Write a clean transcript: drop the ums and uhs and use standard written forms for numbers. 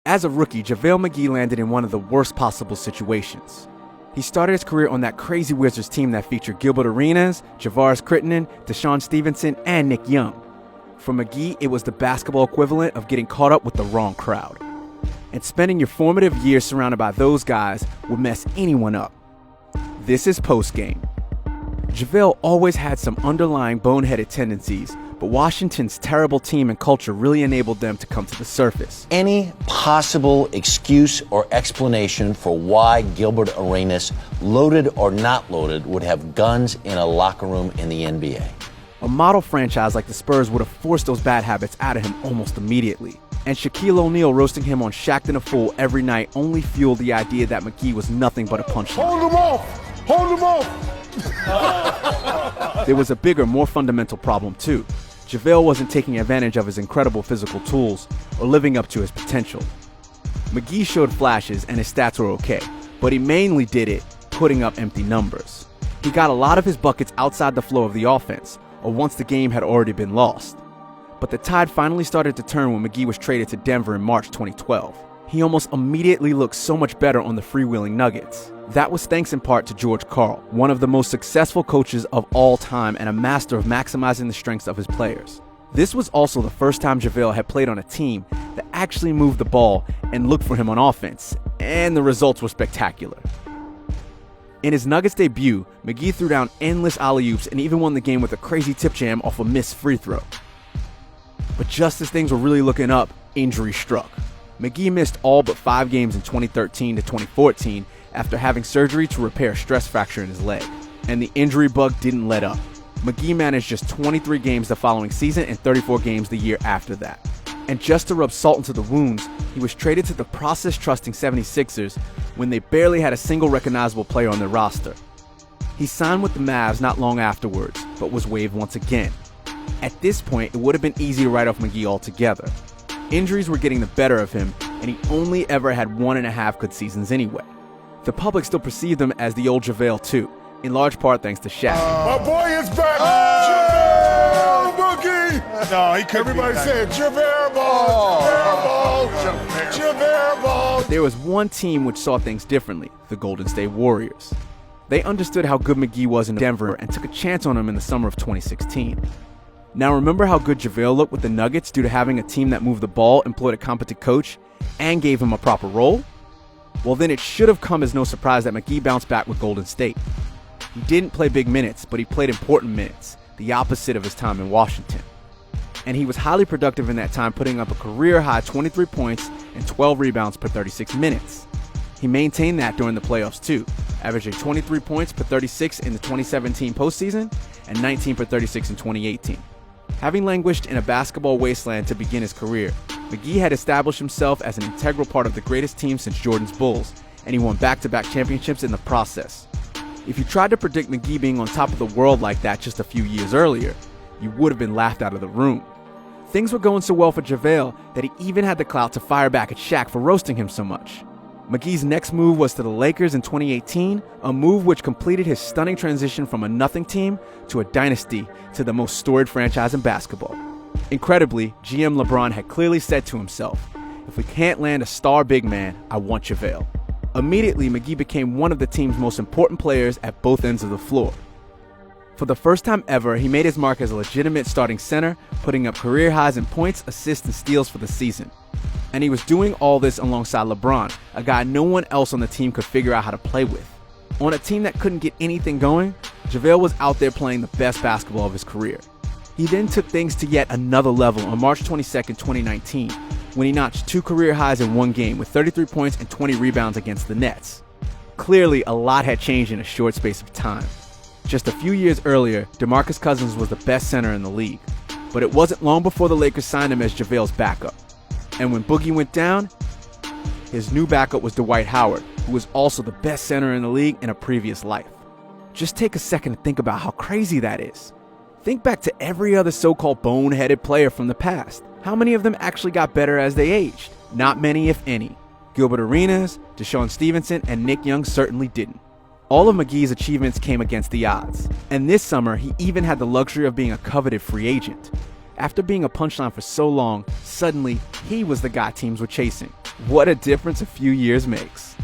As a rookie, JaVale McGee landed in one of the worst possible situations. He started his career on that crazy Wizards team that featured Gilbert Arenas, Javaris Crittenton, Deshaun Stevenson, and Nick Young. For McGee, it was the basketball equivalent of getting caught up with the wrong crowd. And spending your formative years surrounded by those guys would mess anyone up. This is postgame. JaVale always had some underlying boneheaded tendencies, but Washington's terrible team and culture really enabled them to come to the surface. Any possible excuse or explanation for why Gilbert Arenas, loaded or not loaded, would have guns in a locker room in the NBA? A model franchise like the Spurs would have forced those bad habits out of him almost immediately. And Shaquille O'Neal roasting him on Shaqtin' a Fool every night only fueled the idea that McGee was nothing but a punchline. Hold him off! Hold him off! There was a bigger, more fundamental problem too. JaVale wasn't taking advantage of his incredible physical tools or living up to his potential. McGee showed flashes and his stats were okay, but he mainly did it putting up empty numbers. He got a lot of his buckets outside the flow of the offense, or once the game had already been lost. But the tide finally started to turn when McGee was traded to Denver in March 2012. He almost immediately looked so much better on the freewheeling Nuggets. That was thanks in part to George Karl, one of the most successful coaches of all time and a master of maximizing the strengths of his players. This was also the first time JaVale had played on a team that actually moved the ball and looked for him on offense, and the results were spectacular. In his Nuggets debut, McGee threw down endless alley-oops and even won the game with a crazy tip jam off a missed free throw. But just as things were really looking up, injury struck. McGee missed all but 5 games in 2013 to 2014 after having surgery to repair a stress fracture in his leg. And the injury bug didn't let up. McGee managed just 23 games the following season and 34 games the year after that. And just to rub salt into the wounds, he was traded to the process-trusting 76ers when they barely had a single recognizable player on their roster. He signed with the Mavs not long afterwards, but was waived once again. At this point, it would have been easy to write off McGee altogether. Injuries were getting the better of him, and he only ever had 1.5 good seasons anyway. The public still perceived him as the old JaVale too, in large part thanks to Shaq. My boy is back! JaVale McGee! No, he couldn't. Everybody said JaVale ball! JaVale ball! But there was one team which saw things differently, the Golden State Warriors. They understood how good McGee was in Denver and took a chance on him in the summer of 2016. Now remember how good JaVale looked with the Nuggets due to having a team that moved the ball, employed a competent coach, and gave him a proper role? Well, then it should have come as no surprise that McGee bounced back with Golden State. He didn't play big minutes, but he played important minutes, the opposite of his time in Washington. And he was highly productive in that time, putting up a career-high 23 points and 12 rebounds per 36 minutes. He maintained that during the playoffs too, averaging 23 points per 36 in the 2017 postseason and 19 per 36 in 2018. Having languished in a basketball wasteland to begin his career, McGee had established himself as an integral part of the greatest team since Jordan's Bulls, and he won back-to-back championships in the process. If you tried to predict McGee being on top of the world like that just a few years earlier, you would have been laughed out of the room. Things were going so well for JaVale that he even had the clout to fire back at Shaq for roasting him so much. McGee's next move was to the Lakers in 2018, a move which completed his stunning transition from a nothing team to a dynasty to the most storied franchise in basketball. Incredibly, GM LeBron had clearly said to himself, "If we can't land a star big man, I want JaVale." Immediately, McGee became one of the team's most important players at both ends of the floor. For the first time ever, he made his mark as a legitimate starting center, putting up career highs in points, assists, and steals for the season. And he was doing all this alongside LeBron, a guy no one else on the team could figure out how to play with. On a team that couldn't get anything going, JaVale was out there playing the best basketball of his career. He then took things to yet another level on March 22nd, 2019, when he notched 2 career highs in one game with 33 points and 20 rebounds against the Nets. Clearly, a lot had changed in a short space of time. Just a few years earlier, DeMarcus Cousins was the best center in the league, but it wasn't long before the Lakers signed him as JaVale's backup. And when Boogie went down, his new backup was Dwight Howard, who was also the best center in the league in a previous life. Just take a second to think about how crazy that is. Think back to every other so-called boneheaded player from the past. How many of them actually got better as they aged? Not many, if any. Gilbert Arenas, Deshaun Stevenson, and Nick Young certainly didn't. All of McGee's achievements came against the odds. And this summer, he even had the luxury of being a coveted free agent. After being a punchline for so long, suddenly he was the guy teams were chasing. What a difference a few years makes.